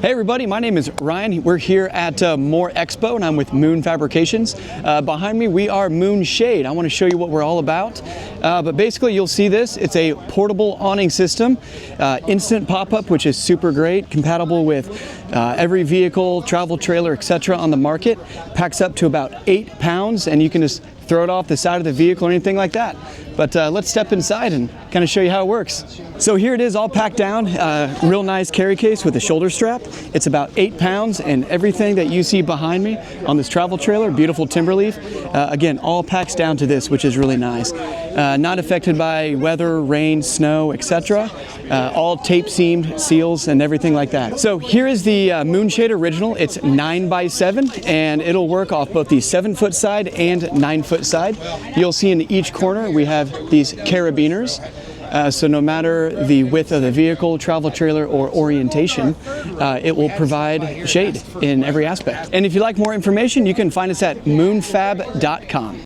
Hey everybody, my name is Ryan. We're here at More Expo and I'm with Moon Fabrications. Behind me we are MoonShade. I want to show you what we're all about. But basically you'll see this. It's a portable awning system, instant pop-up, which is super great, compatible with every vehicle, travel trailer, etc. on the market. Packs up to about 8 pounds and you can just throw it off the side of the vehicle or anything like that. But let's step inside and kind of show you how it works. So here it is all packed down, real nice carry case with a shoulder strap. It's about 8 pounds and everything that you see behind me on this travel trailer, beautiful timber leaf, again, all packs down to this, which is really nice. Not affected by weather, rain, snow, etc. All tape seamed seals and everything like that. So here is the MoonShade Original. It's 9x7 and it'll work off both the 7-foot side and 9-foot side. You'll see in each corner we have these carabiners. So no matter the width of the vehicle, travel trailer, or orientation, it will provide shade in every aspect. And if you'd like more information, you can find us at moonfab.com.